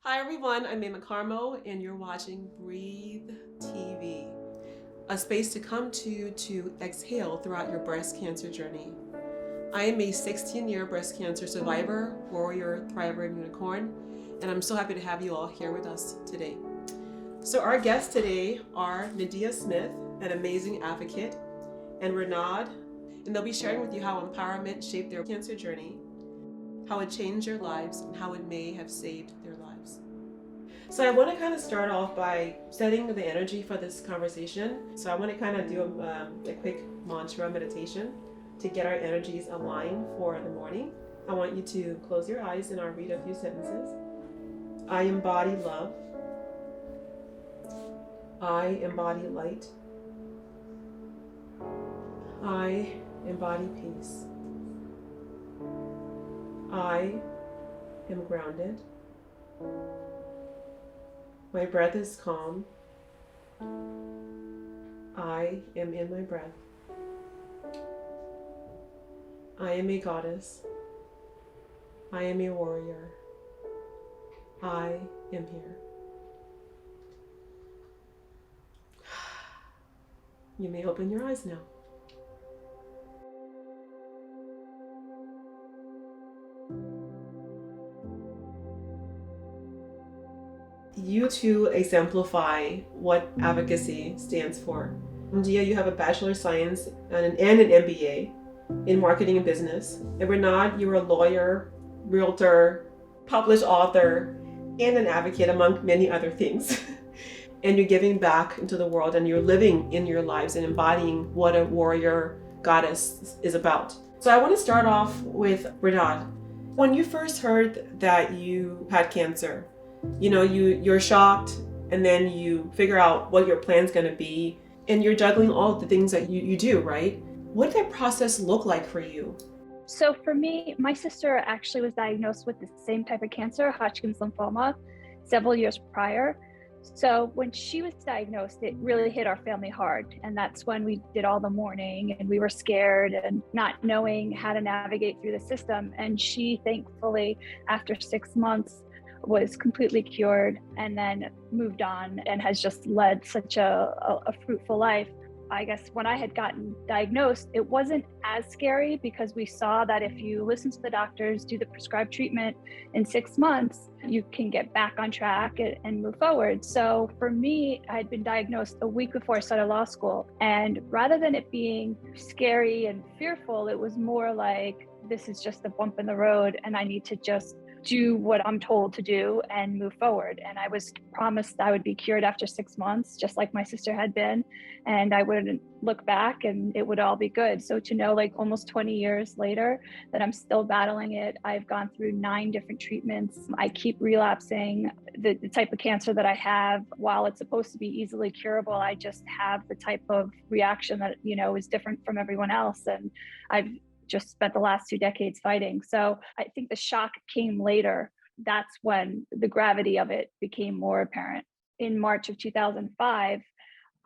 Hi everyone, I'm Maimah Karmo and you're watching Breathe TV, a space to come to exhale throughout your breast cancer journey. I am a 16-year breast cancer survivor, warrior, thriver, and unicorn, and I'm so happy to have you all here with us today. So our guests today are Nadia Smith, an amazing advocate, and Rinad, and they'll be sharing with you how empowerment shaped their cancer journey, how it changed their lives, and how it may have saved their lives. So I want to kind of start off by setting the energy for this conversation. So I want to kind of do a quick mantra meditation to get our energies aligned for the morning. I want you to close your eyes and I'll read a few sentences. I embody love. I embody light. I embody peace. I am grounded. My breath is calm. I am in my breath. I am a goddess. I am a warrior. I am here. You may open your eyes now. You two exemplify what advocacy stands for. Dia, you have a Bachelor of Science and an MBA in marketing and business. And Rinad, you're a lawyer, realtor, published author, and an advocate, among many other things. And you're giving back into the world and you're living in your lives and embodying what a warrior goddess is about. So I want to start off with Rinad. When you first heard that you had cancer, you're shocked and then you figure out what your plan's going to be and you're juggling all of the things that you do, right? What did that process look like for you? So for me, my sister actually was diagnosed with the same type of cancer, Hodgkin's lymphoma, several years prior. So when she was diagnosed, it really hit our family hard. And that's when we did all the mourning and we were scared and not knowing how to navigate through the system. And she thankfully, after 6 months, was completely cured and then moved on and has just led such a fruitful life. I guess when I had gotten diagnosed, it wasn't as scary because we saw that if you listen to the doctors, do the prescribed treatment in 6 months, you can get back on track and move forward. So for me, I had been diagnosed a week before I started law school. And rather than it being scary and fearful, it was more like, this is just a bump in the road and I need to just do what I'm told to do and move forward. And I was promised I would be cured after 6 months, just like my sister had been, and I wouldn't look back and it would all be good. So to know, like almost 20 years later, that I'm still battling it, I've gone through 9 different treatments. I keep relapsing. The type of cancer that I have, while it's supposed to be easily curable, I just have the type of reaction that, is different from everyone else. And I've just spent the last 2 decades fighting. So I think the shock came later. That's when the gravity of it became more apparent. In March of 2005,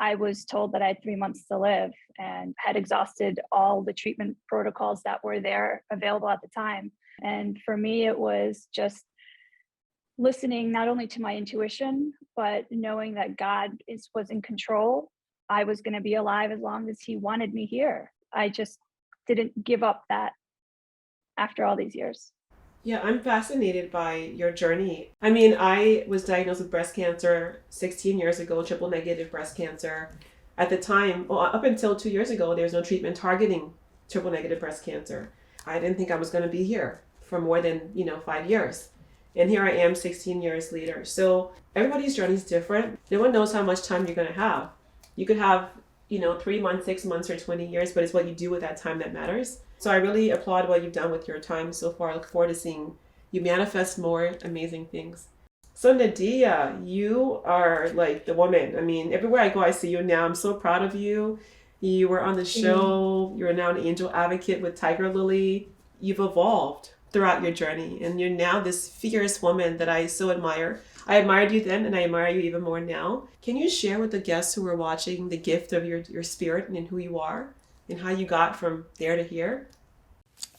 I was told that I had 3 months to live and had exhausted all the treatment protocols that were there available at the time. And for me, it was just listening not only to my intuition, but knowing that God was in control. I was going to be alive as long as He wanted me here. I just didn't give up that after all these years. Yeah, I'm fascinated by your journey. I mean, I was diagnosed with breast cancer 16 years ago, triple negative breast cancer. At the time, well, up until 2 years ago, there was no treatment targeting triple negative breast cancer. I didn't think I was going to be here for more than, 5 years. And here I am 16 years later. So everybody's journey is different. No one knows how much time you're going to have. You could have 3 months, 6 months, or 20 years, but it's what you do with that time that matters. So I really applaud what you've done with your time so far. I look forward to seeing you manifest more amazing things. So Nadia, you are like the woman. I mean, everywhere I go, I see you now. I'm so proud of you. You were on the show. You're now an angel advocate with Tigerlily. You've evolved throughout your journey, and you're now this fierce woman that I so admire. I admired you then, and I admire you even more now. Can you share with the guests who are watching the gift of your spirit and who you are and how you got from there to here?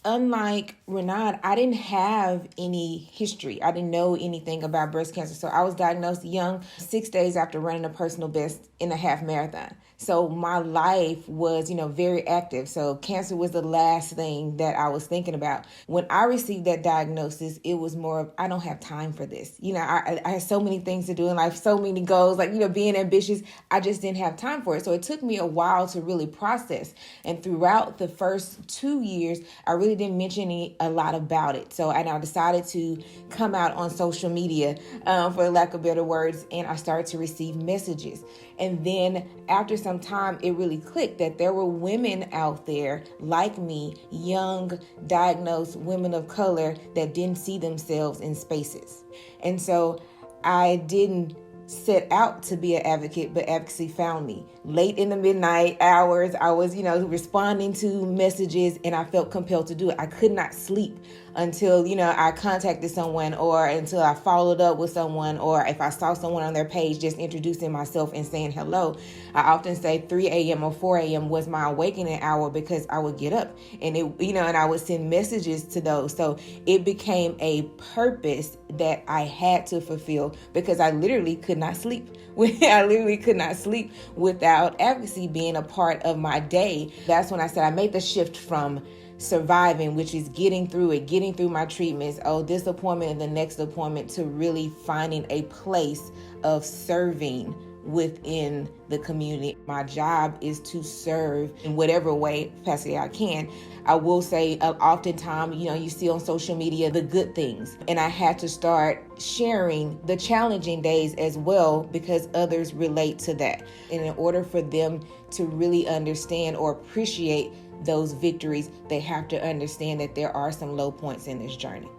unlike Rinad, I didn't have any history. I didn't know anything about breast cancer. So I was diagnosed young, 6 days after running a personal best in a half marathon. So my life was, very active. So cancer was the last thing that I was thinking about. When I received that diagnosis, it was more of, I don't have time for this. I had so many things to do in life, so many goals, being ambitious. I just didn't have time for it. So it took me a while to really process. And throughout the first 2 years, I really didn't mention a lot about it. So I decided to come out on social media, for lack of better words, and I started to receive messages. And then after some time, it really clicked that there were women out there like me, young, diagnosed women of color that didn't see themselves in spaces. And so I didn't set out to be an advocate, but advocacy found me. Late in the midnight hours, I was, responding to messages, and I felt compelled to do it. I could not sleep until, I contacted someone, or until I followed up with someone, or if I saw someone on their page just introducing myself and saying hello. I often say 3 a.m. or 4 a.m. was my awakening hour, because I would get up and and I would send messages to those. So it became a purpose that I had to fulfill, because I literally could not sleep. I literally could not sleep without advocacy being a part of my day. That's when I said I made the shift from surviving, which is getting through my treatments, this appointment and the next appointment, to really finding a place of serving within the community. My job is to serve in whatever way capacity I can. I will say, oftentimes, you see on social media the good things, and I had to start sharing the challenging days as well, because others relate to that. And in order for them to really understand or appreciate those victories, they have to understand that there are some low points in this journey.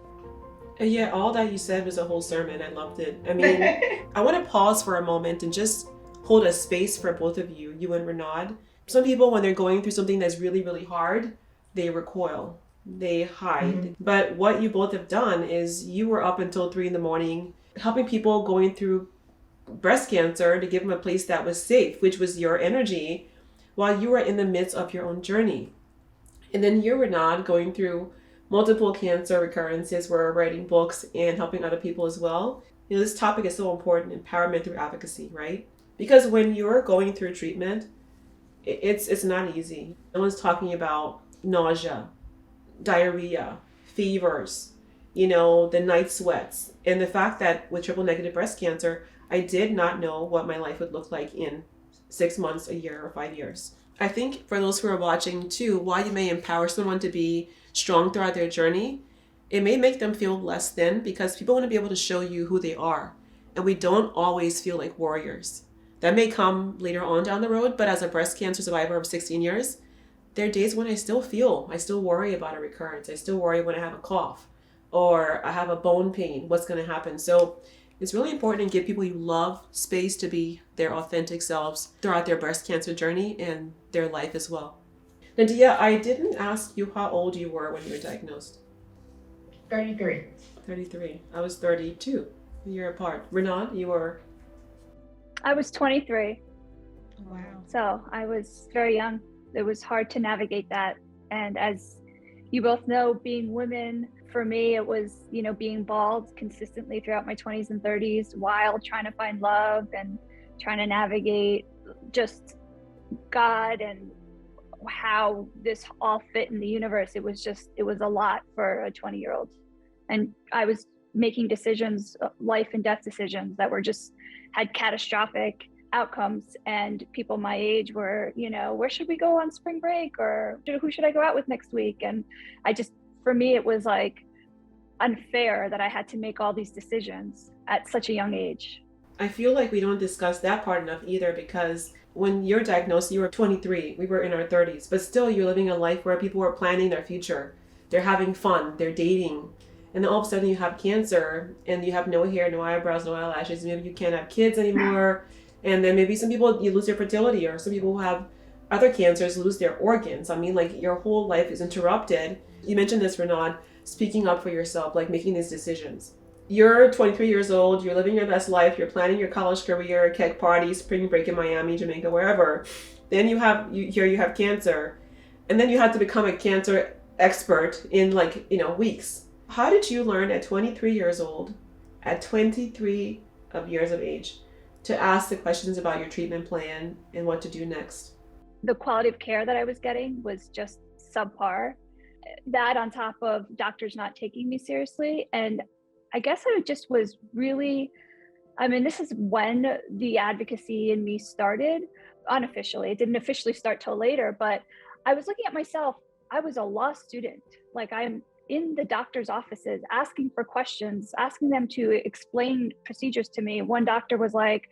And yeah, all that you said was a whole sermon. I loved it. I mean, I want to pause for a moment and just hold a space for both of you and Rinad. Some people, when they're going through something that's really, really hard, they recoil, they hide. Mm-hmm. But what you both have done is you were up until 3 a.m, helping people going through breast cancer, to give them a place that was safe, which was your energy, while you were in the midst of your own journey. And then you, Rinad, going through multiple cancer recurrences, were writing books and helping other people as well. This topic is so important, empowerment through advocacy, right? Because when you're going through treatment, it's not easy. No one's talking about nausea, diarrhea, fevers, the night sweats. And the fact that with triple negative breast cancer, I did not know what my life would look like in 6 months, a year, or 5 years. I think for those who are watching too, while you may empower someone to be strong throughout their journey, it may make them feel less than, because people want to be able to show you who they are. And we don't always feel like warriors. That may come later on down the road, but as a breast cancer survivor of 16 years, there are days when I still worry about a recurrence. I still worry when I have a cough or I have a bone pain, what's going to happen. So it's really important to give people you love space to be their authentic selves throughout their breast cancer journey and their life as well. Nadia, I didn't ask you how old you were when you were diagnosed. 33. 33. I was 32. A year apart. Rinad, you were? I was 23. Wow. So I was very young. It was hard to navigate that. And as you both know, being women, for me, it was, being bald consistently throughout my 20s and 30s while trying to find love and trying to navigate just God and how this all fit in the universe. It was a lot for a 20-year-old. And I was making decisions, life and death decisions, that had catastrophic outcomes. And people my age were, where should we go on spring break? Or who should I go out with next week? And for me, it was like unfair that I had to make all these decisions at such a young age. I feel like we don't discuss that part enough either, because when you're diagnosed, you were 23, we were in our 30s, but still you're living a life where people are planning their future. They're having fun, they're dating. And then all of a sudden you have cancer and you have no hair, no eyebrows, no eyelashes. Maybe you can't have kids anymore. And then maybe some people, you lose their fertility, or some people who have other cancers lose their organs. I mean, like, your whole life is interrupted. You mentioned this, Rinad, speaking up for yourself, like making these decisions. You're 23 years old, you're living your best life, you're planning your college career, keg party, spring break in Miami, Jamaica, wherever. Then you have cancer. And then you have to become a cancer expert in like, weeks. How did you learn at 23 years old, at 23 of years of age, to ask the questions about your treatment plan and what to do next? The quality of care that I was getting was just subpar. That on top of doctors not taking me seriously. And I guess I just was really, this is when the advocacy in me started unofficially. It didn't officially start till later, but I was looking at myself. I was a law student. Like, I'm in the doctor's offices asking for questions, asking them to explain procedures to me. One doctor was like,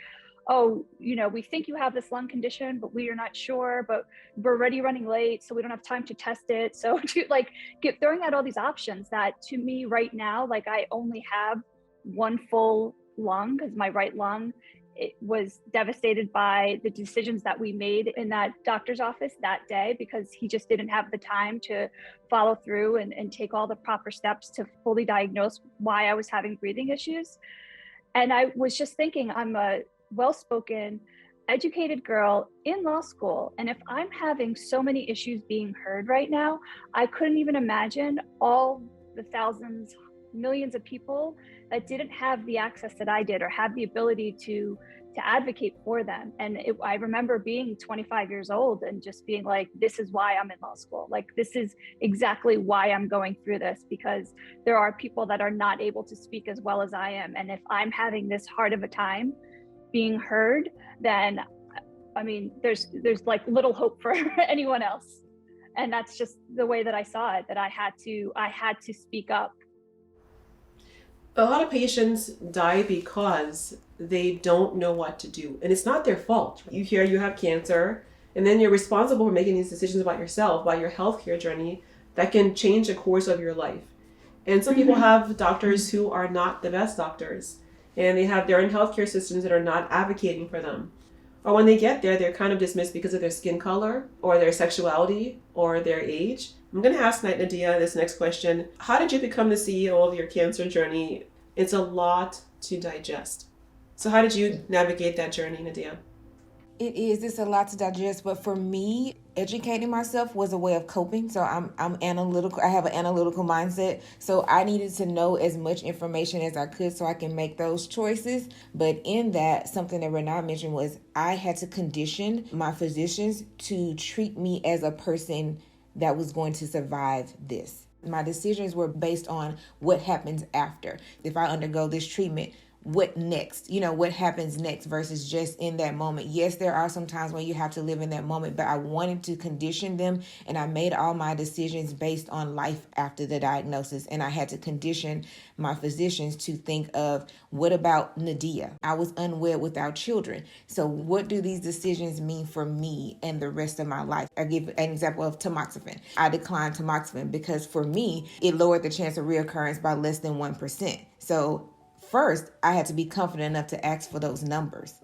oh, we think you have this lung condition, but we are not sure, but we're already running late, so we don't have time to test it. So to throwing out all these options that to me right now, like, I only have one full lung because my right lung, it was devastated by the decisions that we made in that doctor's office that day, because he just didn't have the time to follow through and take all the proper steps to fully diagnose why I was having breathing issues. And I was just thinking, I'm a well-spoken, educated girl in law school. And if I'm having so many issues being heard right now, I couldn't even imagine all the thousands, millions of people that didn't have the access that I did or have the ability to advocate for them. And I remember being 25 years old and just being like, this is why I'm in law school. Like, this is exactly why I'm going through this, because there are people that are not able to speak as well as I am. And if I'm having this hard of a time being heard, then there's like little hope for anyone else. And that's just the way that I saw it, that I had to speak up. A lot of patients die because they don't know what to do, and it's not their fault. You hear you have cancer, and then you're responsible for making these decisions about yourself, about your healthcare journey that can change the course of your life. And some people have doctors who are not the best doctors, and they have their own healthcare systems that are not advocating for them. Or when they get there, they're kind of dismissed because of their skin color or their sexuality or their age. I'm going to ask Nadia this next question. How did you become the CEO of your cancer journey? It's a lot to digest. So how did you navigate that journey, Nadia? It's a lot to digest, but for me, educating myself was a way of coping. So I'm analytical. I have an analytical mindset. So I needed to know as much information as I could so I can make those choices. But in that, something that Rinad mentioned was I had to condition my physicians to treat me as a person that was going to survive this. My decisions were based on what happens after. If I undergo this treatment, what next? What happens next versus just in that moment. Yes, there are some times when you have to live in that moment, but I wanted to condition them, and I made all my decisions based on life after the diagnosis. And I had to condition my physicians to think of, what about Nadia? I was unwed without children. So what do these decisions mean for me and the rest of my life? I give an example of tamoxifen. I declined tamoxifen because for me, it lowered the chance of reoccurrence by less than 1%. So first, I had to be confident enough to ask for those numbers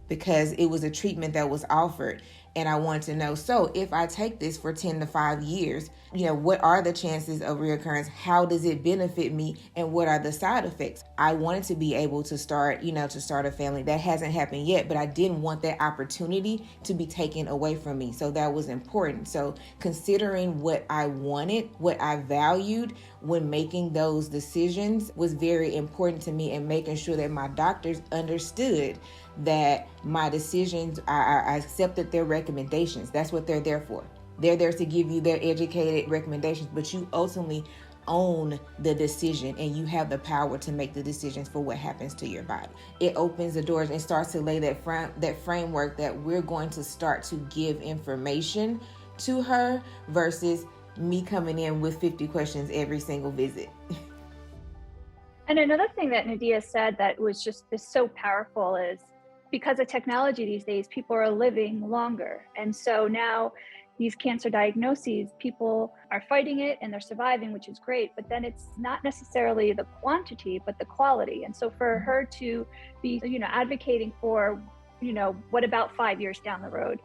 because it was a treatment that was offered. And I wanted to know, so if I take this for 10 to 5 years, what are the chances of reoccurrence? How does it benefit me? And what are the side effects? I wanted to be able to start a family. That hasn't happened yet, but I didn't want that opportunity to be taken away from me. So that was important. So considering what I wanted, what I valued when making those decisions was very important to me, and making sure that my doctors understood that my decisions, I accepted their recommendations. That's what they're there for. They're there to give you their educated recommendations, but you ultimately own the decision and you have the power to make the decisions for what happens to your body. It opens the doors and starts to lay that framework that we're going to start to give information to her versus me coming in with 50 questions every single visit. And another thing that Nadia said that is so powerful is, because of technology these days, people are living longer. And so now these cancer diagnoses, people are fighting it and they're surviving, which is great, but then it's not necessarily the quantity, but the quality. And so for her to be, advocating for, what about 5 years down the road,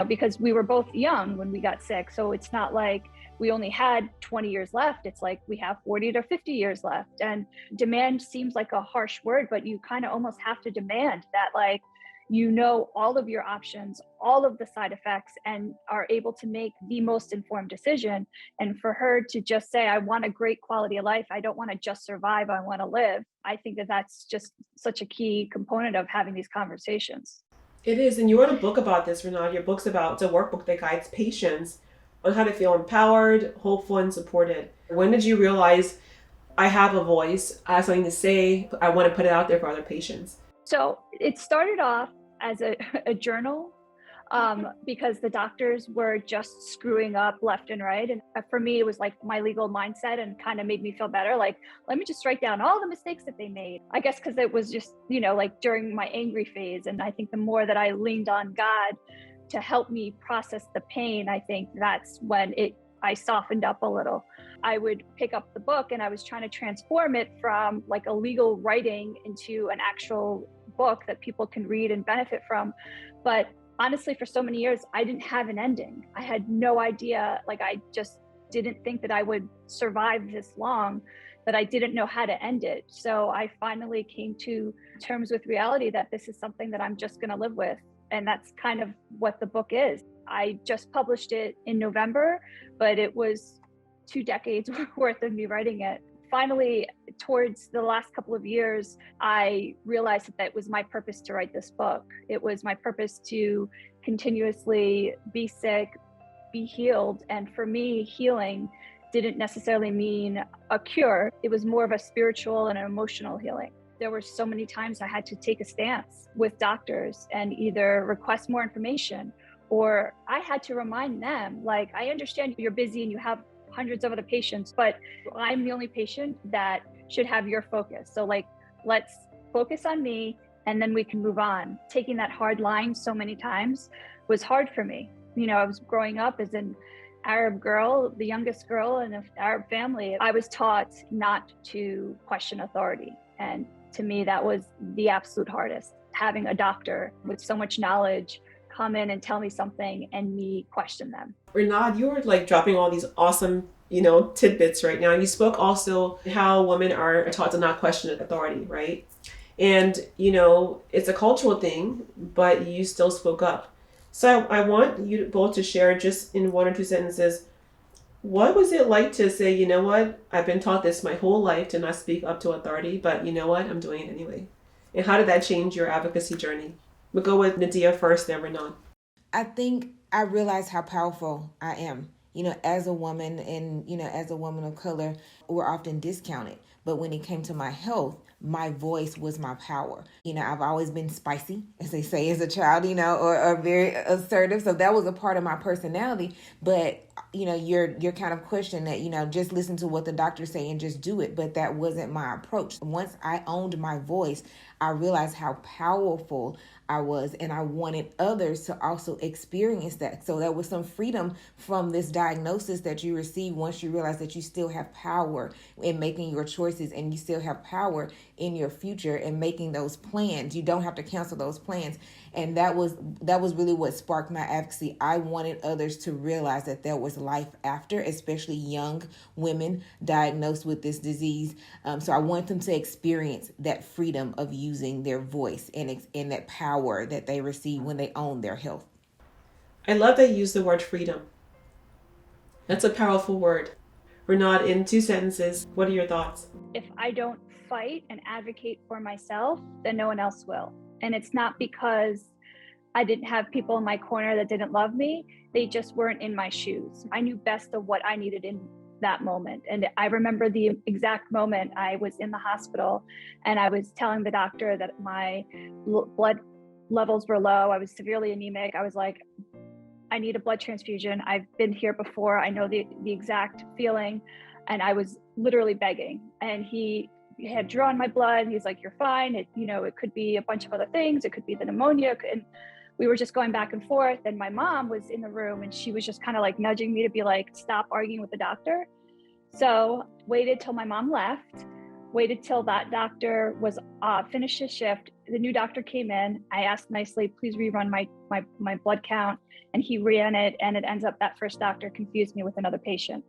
because we were both young when we got sick. So it's not like we only had 20 years left. It's like we have 40 to 50 years left. And demand seems like a harsh word, but you kind of almost have to demand that, like, you know all of your options, all of the side effects, and are able to make the most informed decision. And for her to just say, I want a great quality of life, I don't want to just survive, I want to live, I think that that's just such a key component of having these conversations. It is, and you wrote a book about this, Rinad. Your book's about, it's a workbook that guides patients on how to feel empowered, hopeful, and supported. When did you realize, I have a voice, I have something to say, I want to put it out there for other patients? So it started off as a journal, because the doctors were just screwing up left and right. And for me, it was like my legal mindset and kind of made me feel better. Like, let me just write down all the mistakes that they made. I guess because it was just, like during my angry phase. And I think the more that I leaned on God to help me process the pain, I think that's when I softened up a little. I would pick up the book and I was trying to transform it from like a legal writing into an actual book that people can read and benefit from. But honestly, for so many years, I didn't have an ending. I had no idea. Like, I just didn't think that I would survive this long, that I didn't know how to end it. So I finally came to terms with reality that this is something that I'm just going to live with. And that's kind of what the book is. I just published it in November, but it was 2 decades worth of me writing it. Finally, towards the last couple of years, I realized that was my purpose to write this book. It was my purpose to continuously be sick, be healed. And for me, healing didn't necessarily mean a cure. It was more of a spiritual and an emotional healing. There were so many times I had to take a stance with doctors and either request more information, or I had to remind them, like, I understand you're busy and you have hundreds of other patients, but I'm the only patient that should have your focus. So like, let's focus on me and then we can move on. Taking that hard line so many times was hard for me. I was growing up as an Arab girl, the youngest girl in an Arab family. I was taught not to question authority. And to me, that was the absolute hardest. Having a doctor with so much knowledge come in and tell me something and me question them. Rinad, you're like dropping all these awesome, tidbits right now. You spoke also how women are taught to not question authority, right? And, it's a cultural thing, but you still spoke up. So I want you both to share just in 1 or 2 sentences, what was it like to say, you know what, I've been taught this my whole life to not speak up to authority, but you know what, I'm doing it anyway. And how did that change your advocacy journey? We'll go with Nadia first, then Rinad. I think I realized how powerful I am. As a woman and, as a woman of color, we're often discounted. But when it came to my health, my voice was my power. I've always been spicy, as they say, as a child, or very assertive. So that was a part of my personality. But, you're kind of questioning that, just listen to what the doctors say and just do it. But that wasn't my approach. Once I owned my voice, I realized how powerful I was, and I wanted others to also experience that. So there was some freedom from this diagnosis that you receive once you realize that you still have power in making your choices and you still have power in your future and making those plans. You don't have to cancel those plans. And that was really what sparked my advocacy. I wanted others to realize that there was life after, especially young women diagnosed with this disease. So I want them to experience that freedom of using their voice and that power that they receive when they own their health. I love that you use the word freedom. That's a powerful word. Rinad, in 2 sentences, what are your thoughts? If I don't fight and advocate for myself, then no one else will. And it's not because I didn't have people in my corner that didn't love me. They just weren't in my shoes. I knew best of what I needed in that moment. And I remember the exact moment I was in the hospital and I was telling the doctor that my blood levels were low. I was severely anemic. I was like, I need a blood transfusion. I've been here before. I know the exact feeling. And I was literally begging. And he had drawn my blood. He's like, you're fine. It could be a bunch of other things. It could be the pneumonia. And we were just going back and forth. And my mom was in the room and she was just kind of like nudging me to be like, stop arguing with the doctor. So waited till my mom left, waited till that doctor was finished his shift. The new doctor came in. I asked nicely, please rerun my blood count. And he ran it. And it ends up that first doctor confused me with another patient.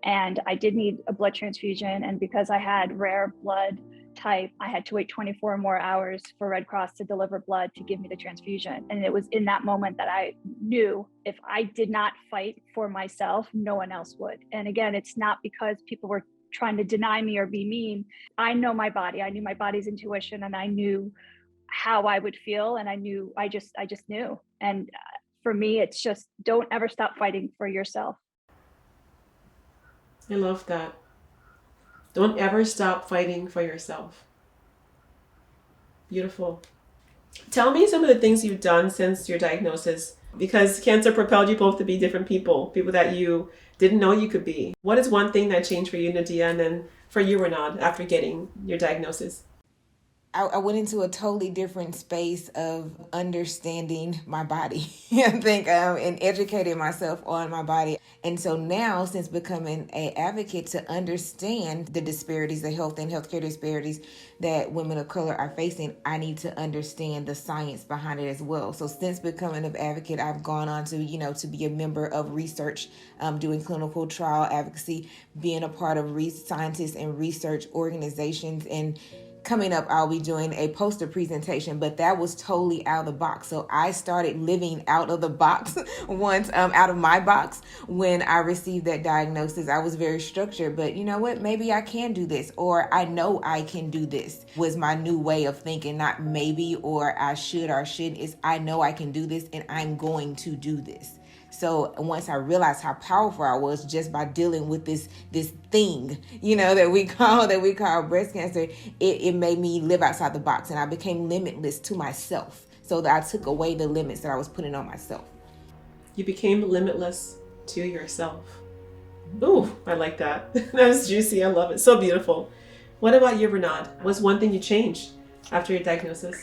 And I did need a blood transfusion. And because I had rare blood type, I had to wait 24 more hours for Red Cross to deliver blood to give me the transfusion. And it was in that moment that I knew if I did not fight for myself, no one else would. And again, it's not because people were trying to deny me or be mean. I know my body. I knew my body's intuition, and I knew how I would feel. And I just knew. And for me, it's just, don't ever stop fighting for yourself. I love that. Don't ever stop fighting for yourself. Beautiful. Tell me some of the things you've done since your diagnosis, because cancer propelled you both to be different people that you didn't know you could be. What is one thing that changed for you, Nadia, and then for you, Rinad, after getting your diagnosis? I went into a totally different space of understanding my body, I think, and educating myself on my body. And so now, since becoming an advocate to understand the disparities, the health and healthcare disparities that women of color are facing, I need to understand the science behind it as well. So since becoming an advocate, I've gone on to, to be a member of research, doing clinical trial advocacy, being a part of scientists and research organizations. And coming up, I'll be doing a poster presentation, but that was totally out of the box. So I started living out of the box once, out of my box. When I received that diagnosis, I was very structured, but you know what? Maybe I can do this, or I know I can do this was my new way of thinking, not maybe, or I should or shouldn't. It's I know I can do this and I'm going to do this. So once I realized how powerful I was just by dealing with this thing, that we call breast cancer, it made me live outside the box, and I became limitless to myself. So that I took away the limits that I was putting on myself. You became limitless to yourself. Ooh, I like that. That was juicy. I love it. So beautiful. What about you, Rinad? What's one thing you changed after your diagnosis?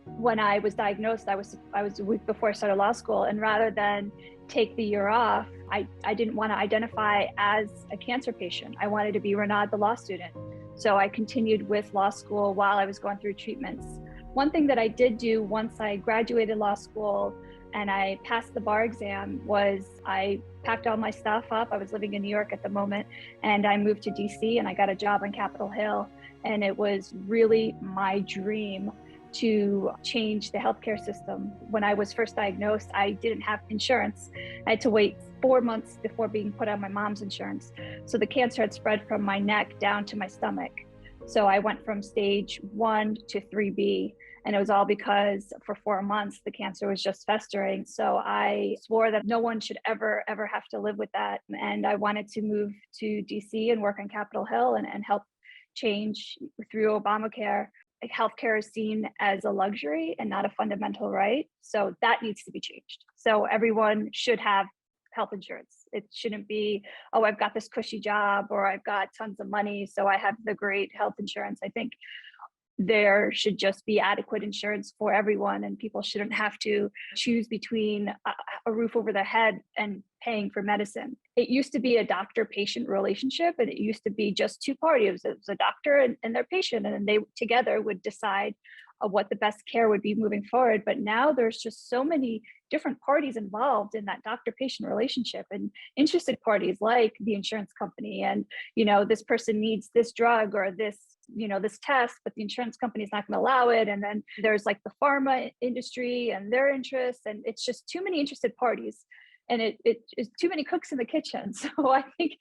When I was diagnosed, I was a week before I started law school, and rather than take the year off, I didn't want to identify as a cancer patient. I wanted to be Rinad, the law student. So I continued with law school while I was going through treatments. One thing that I did do once I graduated law school and I passed the bar exam was I packed all my stuff up. I was living in New York at the moment, and I moved to DC, and I got a job on Capitol Hill. And it was really my dream to change the healthcare system. When I was first diagnosed, I didn't have insurance. I had to wait 4 months before being put on my mom's insurance. So the cancer had spread from my neck down to my stomach. So I went from stage 1 to 3B, and it was all because for 4 months, the cancer was just festering. So I swore that no one should ever have to live with that. And I wanted to move to DC and work on Capitol Hill and help change through Obamacare. Healthcare is seen as a luxury and not a fundamental right. So that needs to be changed. So everyone should have health insurance. It shouldn't be, oh, I've got this cushy job, or I've got tons of money, so I have the great health insurance. I think there should just be adequate insurance for everyone, and people shouldn't have to choose between a roof over their head and paying for medicine. It used to be a doctor-patient relationship, and it used to be just two parties. It was a doctor and their patient, and they together would decide what the best care would be moving forward. But now there's just so many different parties involved in that doctor-patient relationship, and interested parties like the insurance company, and this person needs this drug or this this test, but the insurance company is not going to allow it. And then there's like the pharma industry and their interests, and it's just too many interested parties, and it is too many cooks in the kitchen. So I think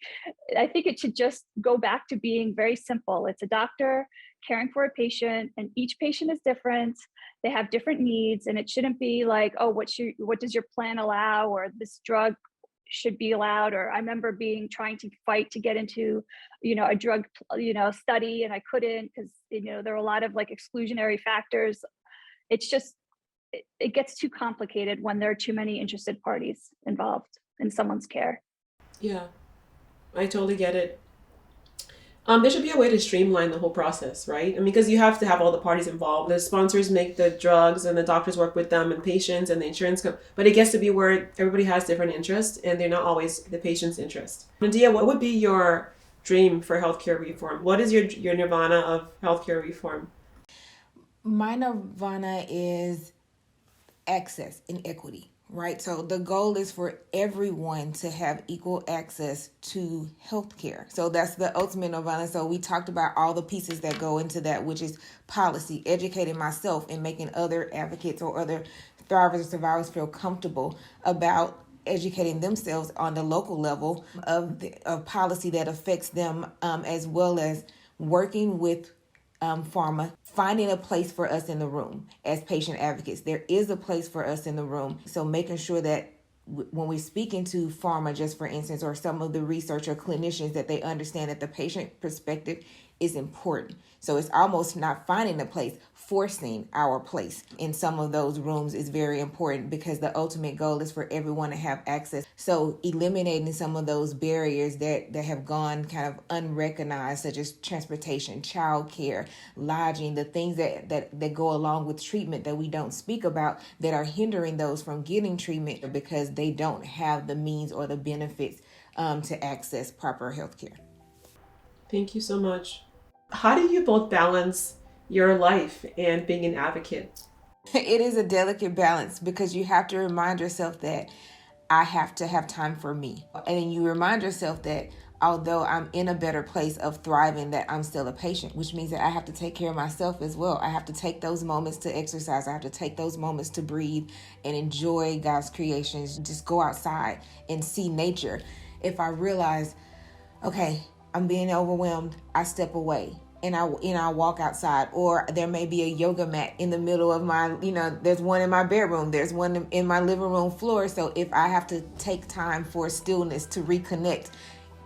it should just go back to being very simple. It's a doctor caring for a patient, and each patient is different. They have different needs, and it shouldn't be like, oh, what does your plan allow, or this drug should be allowed. Or I remember trying to fight to get into, a drug, study, and I couldn't because, there were a lot of like exclusionary factors. It's just, it gets too complicated when there are too many interested parties involved in someone's care. Yeah, I totally get it. There should be a way to streamline the whole process, right? I mean, because you have to have all the parties involved. The sponsors make the drugs, and the doctors work with them, and patients, and the insurance company. But it gets to be where everybody has different interests, and they're not always the patient's interest. Nadia, what would be your dream for healthcare reform? What is your nirvana of healthcare reform? My nirvana is access and equity, Right. So the goal is for everyone to have equal access to healthcare. So that's the ultimate nirvana. So we talked about all the pieces that go into that, which is policy, educating myself and making other advocates or other thrivers or survivors feel comfortable about educating themselves on the local level of policy that affects them, as well as working with pharma, finding a place for us in the room as patient advocates. There is a place for us in the room. So making sure that when we're speaking to pharma, just for instance, or some of the research or clinicians, that they understand that the patient perspective is important. So it's almost not finding a place, forcing our place in some of those rooms is very important, because the ultimate goal is for everyone to have access. So eliminating some of those barriers that have gone kind of unrecognized, such as transportation, childcare, lodging, the things that go along with treatment that we don't speak about, that are hindering those from getting treatment because they don't have the means or the benefits to access proper health care. Thank you so much. How do you both balance your life and being an advocate? It is a delicate balance, because you have to remind yourself that I have to have time for me. And then you remind yourself that although I'm in a better place of thriving, that I'm still a patient, which means that I have to take care of myself as well. I have to take those moments to exercise. I have to take those moments to breathe and enjoy God's creations. Just go outside and see nature. If I realize, okay, I'm being overwhelmed, I step away and I walk outside. Or there may be a yoga mat in the middle of my, there's one in my bedroom, there's one in my living room floor. So if I have to take time for stillness to reconnect,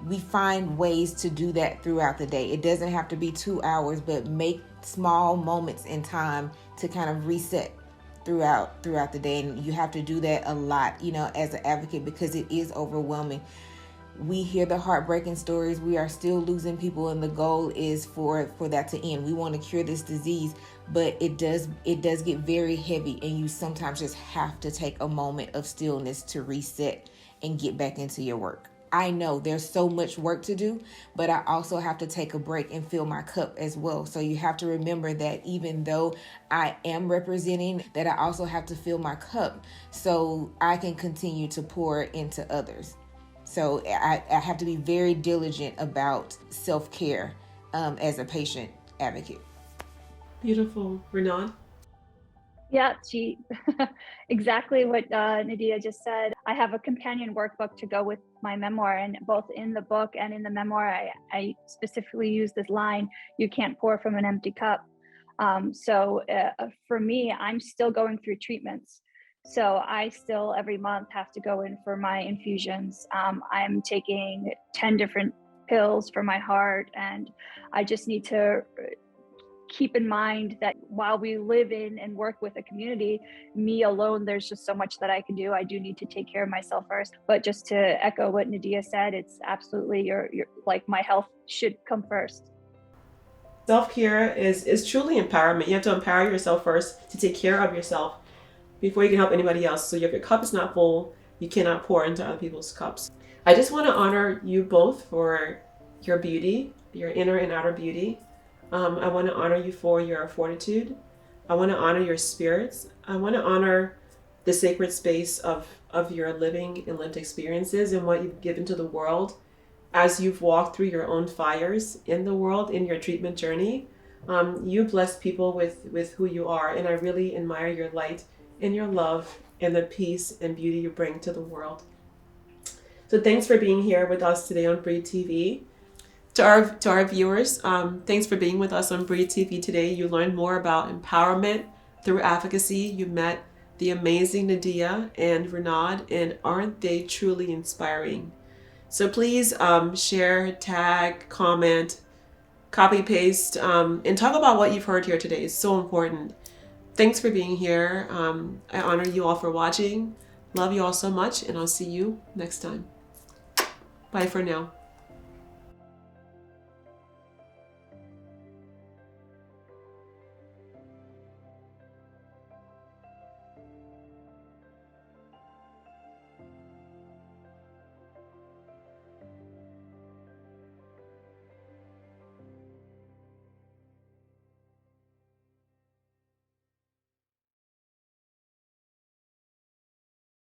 we find ways to do that throughout the day. It doesn't have to be 2 hours, but make small moments in time to kind of reset throughout the day. And you have to do that a lot, as an advocate, because it is overwhelming. We hear the heartbreaking stories. We are still losing people, and the goal is for that to end. We want to cure this disease, but it does get very heavy, and you sometimes just have to take a moment of stillness to reset and get back into your work. I know there's so much work to do, but I also have to take a break and fill my cup as well. So you have to remember that even though I am representing, that I also have to fill my cup so I can continue to pour into others. So I have to be very diligent about self-care as a patient advocate. Beautiful. Rinad? Yeah, exactly what Nadia just said. I have a companion workbook to go with my memoir, and both in the book and in the memoir, I specifically use this line, "You can't pour from an empty cup." So for me, I'm still going through treatments. So I still every month have to go in for my infusions. I'm taking 10 different pills for my heart, and I just need to keep in mind that while we live in and work with a community, me alone, there's just so much that I can do. I do need to take care of myself first. But just to echo what Nadia said, it's absolutely your like my health should come first. Self-care is truly empowerment. You have to empower yourself first to take care of yourself before you can help anybody else. So if your cup is not full, you cannot pour into other people's cups. I just want to honor you both for your beauty, your inner and outer beauty. I want to honor you for your fortitude. I want to honor your spirits. I want to honor the sacred space of your living and lived experiences and what you've given to the world as you've walked through your own fires in the world in your treatment journey. You bless people with who you are, and I really admire your light and your love and the peace and beauty you bring to the world. So thanks for being here with us today on Breathe TV. To our viewers, thanks for being with us on Breathe TV today. You learned more about empowerment through advocacy. You met the amazing Nadia and Rinad, and aren't they truly inspiring? So please share, tag, comment, copy, paste, and talk about what you've heard here today. It's so important. Thanks for being here. I honor you all for watching. Love you all so much, and I'll see you next time. Bye for now.